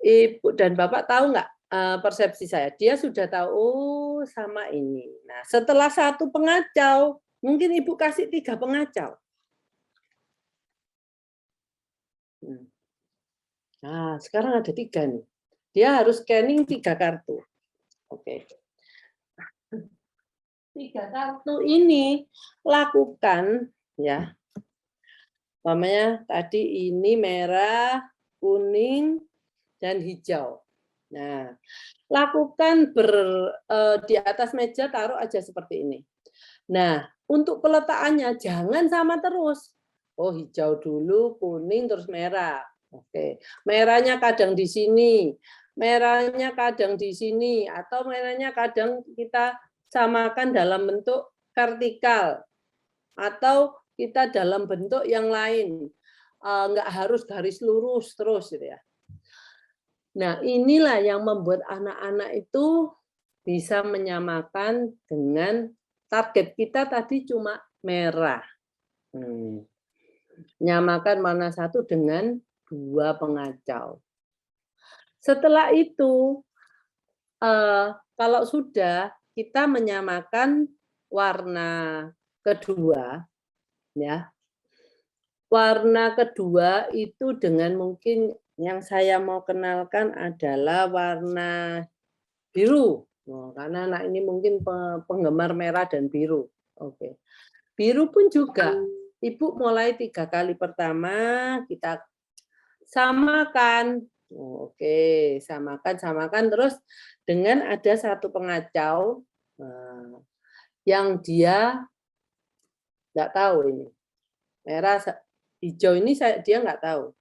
Ibu dan Bapak tahu nggak persepsi saya? Dia sudah tahu, oh sama ini. Nah, setelah 1 pengacau, mungkin Ibu kasih 3 pengacau. Nah, sekarang ada 3 nih. Dia harus scanning 3 kartu. Oke. 3 kartu ini lakukan ya. Umpamanya tadi ini merah, kuning, dan hijau. Nah, lakukan di atas meja taruh aja seperti ini. Nah, untuk peletakannya jangan sama terus. Oh, hijau dulu, kuning, terus merah. Oke, merahnya kadang di sini, merahnya kadang di sini, atau merahnya kadang kita samakan dalam bentuk vertikal, atau kita dalam bentuk yang lain. Nggak harus garis lurus terus gitu ya. Nah, inilah yang membuat anak-anak itu bisa menyamakan dengan target kita tadi cuma merah. Nyamakan warna 1 dengan 2 pengacau. Setelah itu, kalau sudah kita menyamakan warna kedua, ya. Warna kedua itu dengan mungkin yang saya mau kenalkan adalah warna biru. Karena anak ini mungkin penggemar merah dan biru. Oke. Biru pun juga, Ibu mulai 3 kali pertama kita samakan. Oke, samakan terus dengan ada 1 pengacau yang dia nggak tahu ini. Merah, hijau ini dia nggak tahu.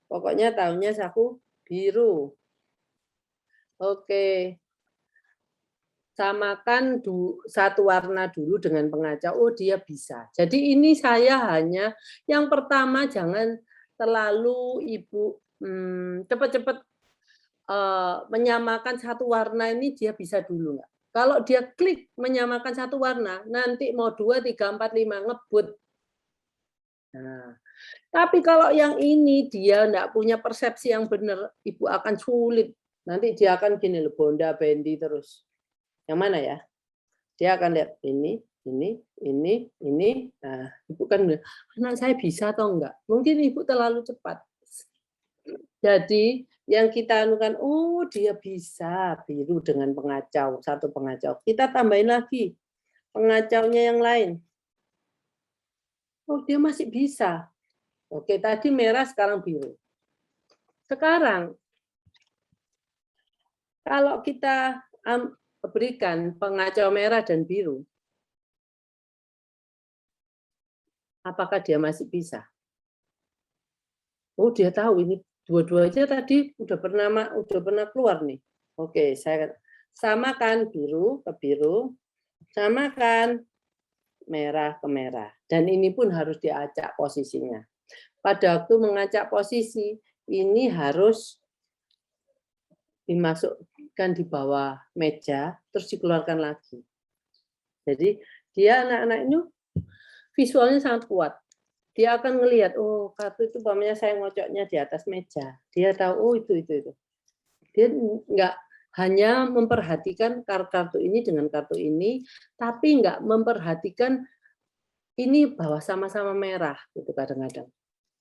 Pokoknya tahunya saku biru. Oke. Samakan 1 warna dulu dengan pengacau, oh dia bisa. Jadi ini saya hanya, yang pertama jangan terlalu Ibu cepat-cepat menyamakan 1 warna ini dia bisa dulu nggak? Kalau dia klik menyamakan 1 warna, nanti mau 2, 3, 4, 5 ngebut. Nah, tapi kalau yang ini dia nggak punya persepsi yang benar, Ibu akan sulit. Nanti dia akan gini loh, bonda-bendi terus. Yang mana ya? Dia akan lihat ini. Nah, Ibu kan, anak saya bisa atau enggak? Mungkin Ibu terlalu cepat. Jadi yang kita anukan, oh dia bisa biru dengan pengacau, 1 pengacau. Kita tambahin lagi pengacaunya yang lain. Oh dia masih bisa. Oke, tadi merah sekarang biru. Sekarang kalau kita berikan pengacau merah dan biru, apakah dia masih bisa? Oh dia tahu ini dua-duanya tadi udah pernah keluar nih. Oke, saya samakan biru ke biru, samakan merah ke merah. Dan ini pun harus diacak posisinya. Pada waktu mengacak posisi, ini harus dimasukkan di bawah meja, terus dikeluarkan lagi. Jadi dia anak-anak ini visualnya sangat kuat. Dia akan melihat, oh kartu itu umpamanya saya ngocoknya di atas meja. Dia tahu, oh itu. Dia nggak hanya memperhatikan kartu ini dengan kartu ini, tapi nggak memperhatikan ini bahwa sama-sama merah gitu kadang-kadang.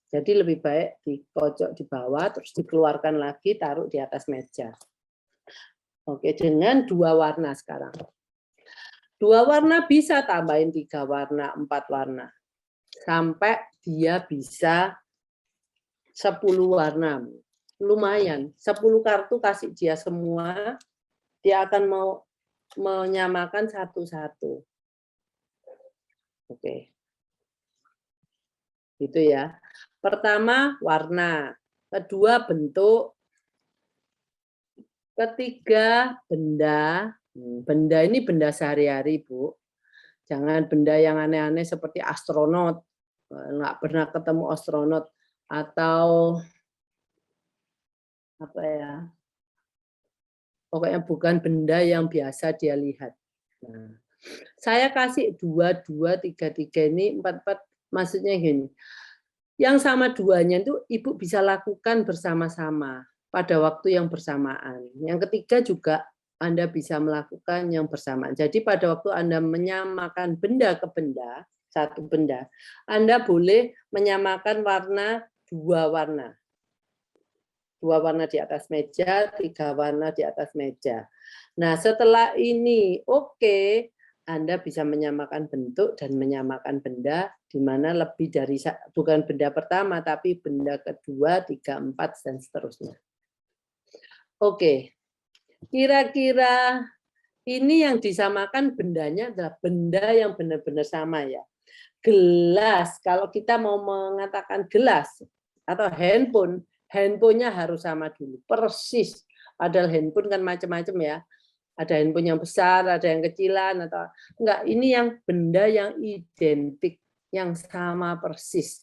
Jadi lebih baik dikocok di bawah, terus dikeluarkan lagi, taruh di atas meja. Oke, dengan 2 warna sekarang. 2 warna bisa tambahin 3 warna, 4 warna. Sampai dia bisa 10 warna. Lumayan, 10 kartu kasih dia semua, dia akan mau menyamakan satu-satu. Oke. Gitu ya. Pertama warna, kedua bentuk, ketiga benda. Benda ini benda sehari-hari, Bu. Jangan benda yang aneh-aneh seperti astronot. Nggak pernah ketemu astronot. Atau apa ya, pokoknya bukan benda yang biasa dia lihat. Nah, saya kasih 2, 2, 3, 3 ini 4, 4, maksudnya gini. Yang sama duanya itu Ibu bisa lakukan bersama-sama. pada waktu yang bersamaan. Yang ketiga juga Anda bisa melakukan yang bersamaan. Jadi pada waktu Anda menyamakan benda ke benda, satu benda, Anda boleh menyamakan warna dua warna. Dua warna di atas meja, tiga warna di atas meja. Nah, setelah ini oke, Anda bisa menyamakan bentuk dan menyamakan benda, di mana lebih dari, bukan benda pertama, tapi benda kedua, tiga, empat, dan seterusnya. Oke, kira-kira ini yang disamakan bendanya adalah benda yang benar-benar sama ya. Gelas, kalau kita mau mengatakan gelas atau handphone, handphonenya harus sama dulu, persis. Padahal handphone kan macam-macam ya. Ada handphone yang besar, ada yang kecilan, atau enggak. Ini yang benda yang identik, yang sama persis.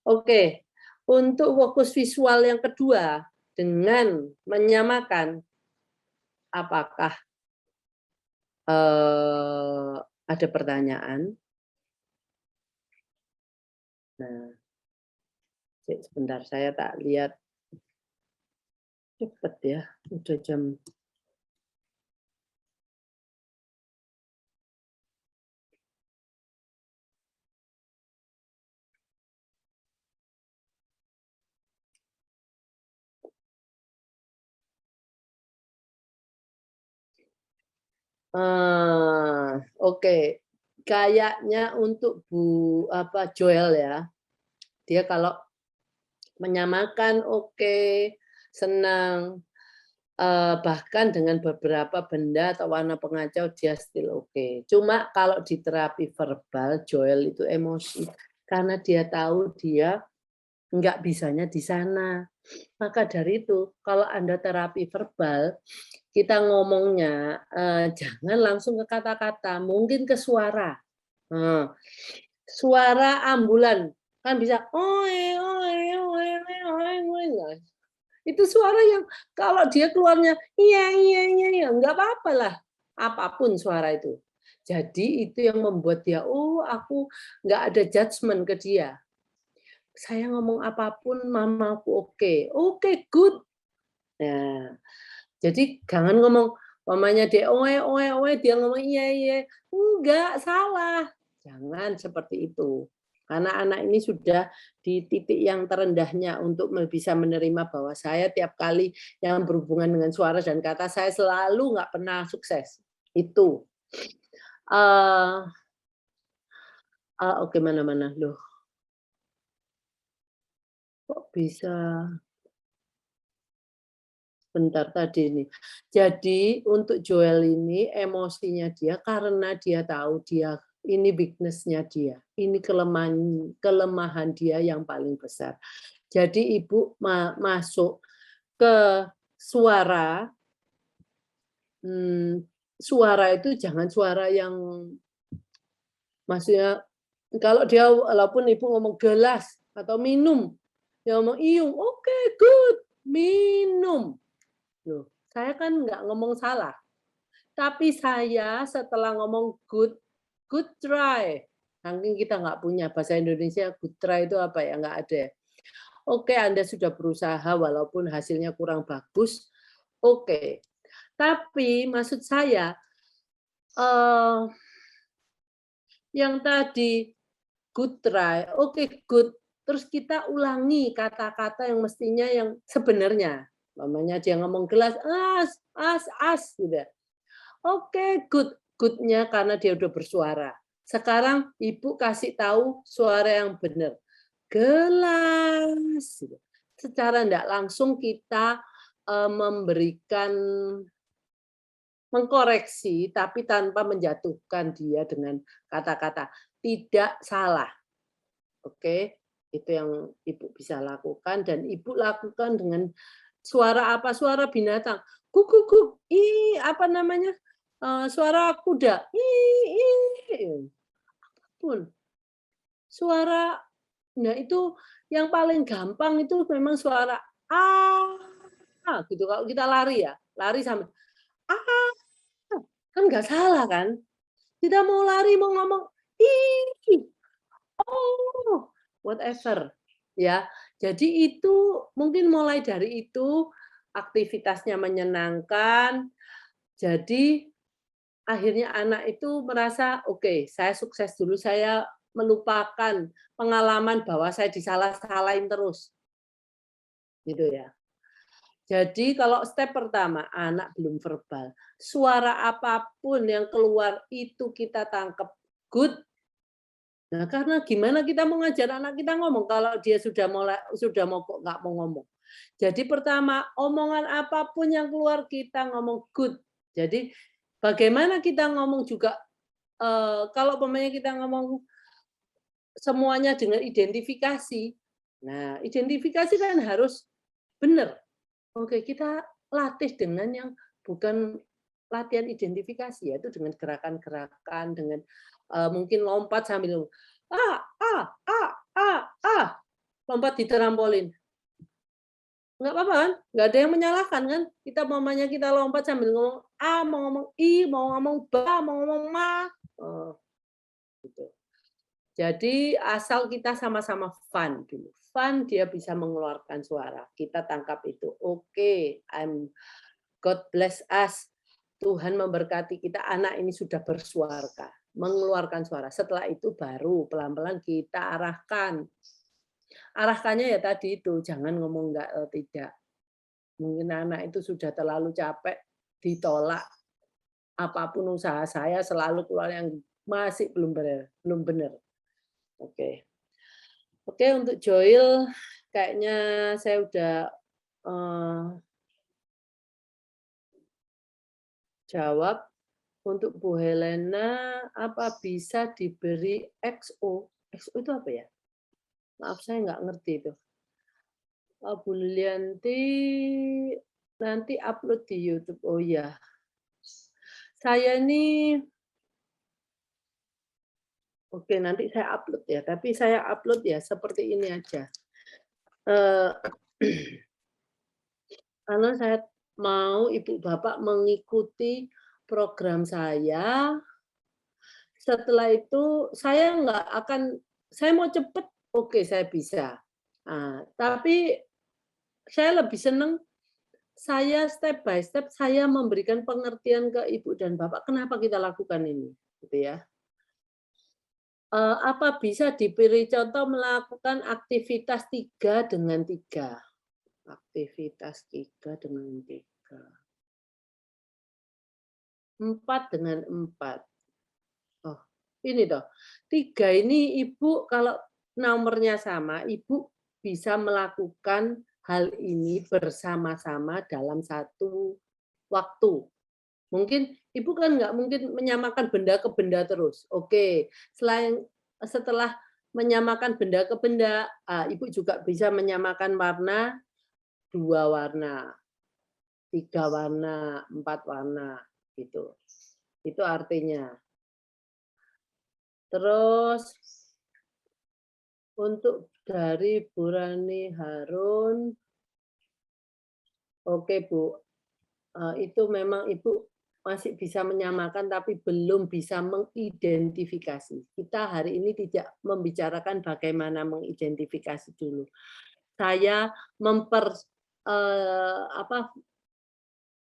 Oke, untuk fokus visual yang kedua, dengan menyamakan, apakah ada pertanyaan? Nah, sebentar saya tak lihat. Cepet ya, udah jam. Oke. Kayaknya untuk Bu Joel ya, dia kalau menyamakan oke, senang, bahkan dengan beberapa benda atau warna pengacau dia still oke. Cuma kalau di terapi verbal, Joel itu emosi karena dia tahu dia nggak bisanya di sana. Maka dari itu, kalau Anda terapi verbal, kita ngomongnya jangan langsung ke kata-kata, mungkin ke suara. Suara ambulan kan bisa oe oe oe oe oe. Itu suara yang kalau dia keluarnya iya iya iya iya nggak apa-apa lah, apapun suara itu. Jadi itu yang membuat dia, oh aku nggak ada judgement ke dia. Saya ngomong apapun mamaku oke, oke good. Nah, jadi jangan ngomong mamanya dia oe oe oe dia ngomong iya iya, enggak salah. Jangan seperti itu. Karena anak ini sudah di titik yang terendahnya untuk bisa menerima bahwa saya tiap kali yang berhubungan dengan suara dan kata saya selalu nggak pernah sukses. Itu. Oke, mana-mana loh. Kok bisa? Bentar tadi nih. Jadi untuk Joel ini emosinya dia karena dia tahu dia ini weakness-nya dia. Ini kelemahan dia yang paling besar. Jadi ibu masuk ke suara. Suara itu jangan suara yang maksudnya kalau dia walaupun ibu ngomong gelas atau minum, dia ngomong iung, oke, good, minum. Loh, saya kan nggak ngomong salah. Tapi saya setelah ngomong good try. Saking kita nggak punya bahasa Indonesia, good try itu apa ya? Nggak ada. Oke, Anda sudah berusaha walaupun hasilnya kurang bagus. Oke. Tapi maksud saya, yang tadi good try, oke good. Terus kita ulangi kata-kata yang mestinya yang sebenarnya. Namanya dia ngomong gelas, as, gitu. Oke, good. Good-nya karena dia udah bersuara. Sekarang ibu kasih tahu suara yang benar. Gelas. Gitu. Secara tidak langsung kita memberikan mengkoreksi tapi tanpa menjatuhkan dia dengan kata-kata tidak salah. Oke, itu yang ibu bisa lakukan dan ibu lakukan dengan suara apa? Suara binatang. Kuk, apa namanya? Suara kuda. Apapun. Suara, nah itu yang paling gampang itu memang suara gitu. Kalau kita lari ya, lari sambil kan nggak salah kan? Kita mau lari mau ngomong ih, oh, whatever ya. Jadi itu mungkin mulai dari itu aktivitasnya menyenangkan, jadi akhirnya anak itu merasa, "Oke, saya sukses dulu, saya melupakan pengalaman bahwa saya disalah-salahin terus." Gitu ya. Jadi kalau step pertama, anak belum verbal, suara apapun yang keluar itu kita tangkep, good. Nah, karena gimana kita mau ngajar anak kita ngomong kalau dia sudah mau kok nggak mau ngomong. Jadi pertama, omongan apapun yang keluar kita ngomong good. Jadi bagaimana kita ngomong juga, kalau umpamanya kita ngomong semuanya dengan identifikasi, nah identifikasi kan harus benar. Oke, kita latih dengan yang bukan latihan identifikasi, yaitu dengan gerakan-gerakan, dengan, mungkin lompat sambil, "Ah ah ah ah ah," lompat di trampolin. Nggak apa-apa kan? Nggak ada yang menyalahkan kan? Kita mamanya kita lompat sambil ngomong "A", mau ngomong "I", mau ngomong "ba", mau ngomong "ma", gitu. Jadi asal kita sama-sama fun dulu. Fun dia bisa mengeluarkan suara, kita tangkap itu, oke, God bless us, Tuhan memberkati kita, anak ini sudah bersuara, mengeluarkan suara. Setelah itu baru pelan-pelan kita arahkan. Arahkannya ya tadi itu, jangan ngomong enggak, tidak. Mungkin anak itu sudah terlalu capek, ditolak, apapun usaha saya selalu keluar yang masih belum benar. Oke. Oke, untuk Joil kayaknya saya udah, jawab. Untuk Bu Helena, apa bisa diberi XO? XO itu apa ya? Maaf saya nggak ngerti itu. Bu Lilianti nanti upload di YouTube. Oh iya. Saya ini oke nanti saya upload ya, tapi saya upload ya seperti ini aja. Karena saya mau Ibu Bapak mengikuti program saya, setelah itu saya nggak akan saya mau cepet, oke saya bisa. Tapi saya lebih senang saya step by step saya memberikan pengertian ke Ibu dan Bapak kenapa kita lakukan ini, gitu ya. Apa bisa diberi contoh melakukan aktivitas 3 dengan 3? Aktivitas 3 dengan 3. 4 dengan 4. Oh, ini toh. 3 ini Ibu kalau nomornya sama, Ibu bisa melakukan hal ini bersama-sama dalam satu waktu. Mungkin Ibu kan nggak mungkin menyamakan benda ke benda terus. Oke, setelah menyamakan benda ke benda, Ibu juga bisa menyamakan warna, 2 warna, 3 warna, 4 warna, gitu. Itu artinya. Terus untuk dari Bu Rani Harun, oke Bu, itu memang Ibu masih bisa menyamakan tapi belum bisa mengidentifikasi. Kita hari ini tidak membicarakan bagaimana mengidentifikasi dulu. Saya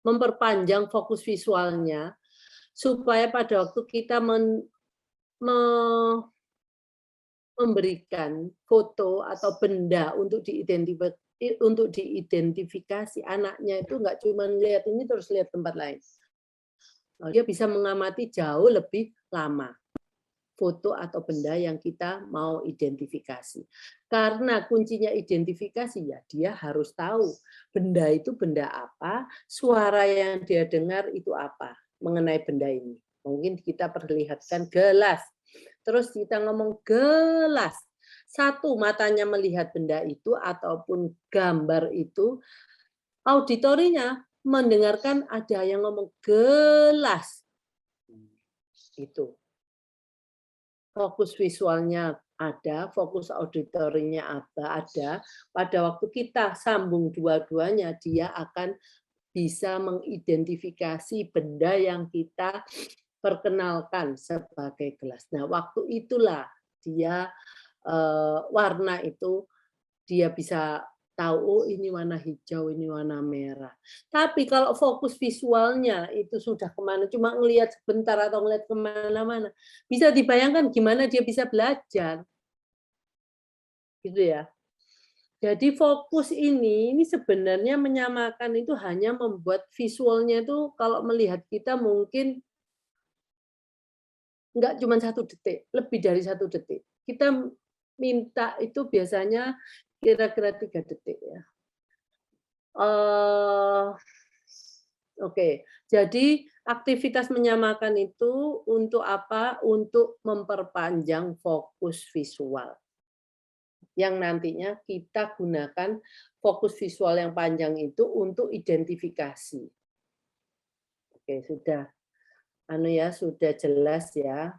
memperpanjang fokus visualnya supaya pada waktu kita memberikan foto atau benda untuk diidentifikasi anaknya itu nggak cuma lihat ini terus lihat tempat lain. Dia bisa mengamati jauh lebih lama foto atau benda yang kita mau identifikasi. Karena kuncinya identifikasi ya dia harus tahu benda itu benda apa, suara yang dia dengar itu apa mengenai benda ini. Mungkin kita perlihatkan gelas. Terus kita ngomong gelas. Satu, matanya melihat benda itu ataupun gambar itu, auditorinya mendengarkan ada yang ngomong gelas. Itu. Fokus visualnya ada, fokus auditorinya ada. Pada waktu kita sambung dua-duanya, dia akan bisa mengidentifikasi benda yang kita perkenalkan sebagai gelas. Nah, waktu itulah dia warna itu dia bisa tahu, oh ini warna hijau, ini warna merah. Tapi kalau fokus visualnya itu sudah kemana, cuma ngelihat sebentar atau ngelihat kemana-mana, bisa dibayangkan gimana dia bisa belajar. Gitu ya. Jadi fokus ini sebenarnya menyamakan itu hanya membuat visualnya itu kalau melihat kita mungkin nggak cuma 1 detik, lebih dari 1 detik. Kita minta itu biasanya kira-kira 3 detik ya. Oke, jadi aktivitas menyamakan itu untuk apa? Untuk memperpanjang fokus visual. Yang nantinya kita gunakan fokus visual yang panjang itu untuk identifikasi. Oke, sudah sudah jelas ya.